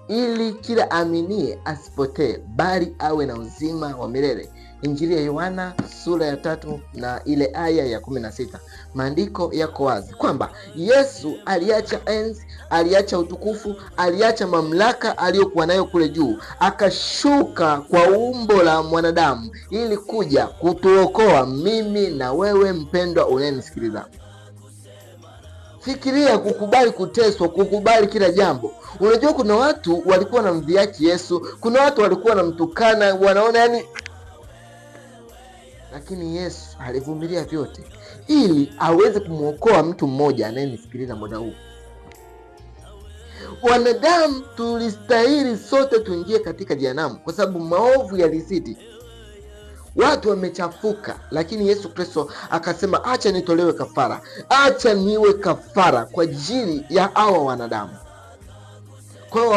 ili kila aminie asipotee, bali awe na uzima wa milele. Injili ya Yohana sura ya 3 na ile aya ya 16. Maandiko yako wazi kwamba Yesu aliacha enzi, aliacha utukufu, aliacha mamlaka aliyokuwa nayo kule juu, akashuka kwa umbo la mwanadamu ili kuja kutuokoa mimi na wewe mpendwa unayenisikiliza. Fikiria kukubali kuteswa, kukubali kila jambo. Unajua kuna watu walikuwa wanamdhihaki Yesu, kuna watu walikuwa wanamtukana, wanaona yani, lakini Yesu alivumilia vyote ili aweze kumwokoa mtu mmoja anayenisikiliza muda huu. Wanadamu tulistahili sote tuingie katika jehanamu kwa sababu maovu yalizidi. Watu wamechafuka, lakini Yesu Kristo akasema acha nitolewe kafara, acha niwe kafara kwa ajili ya hawa wanadamu. Kwa hiyo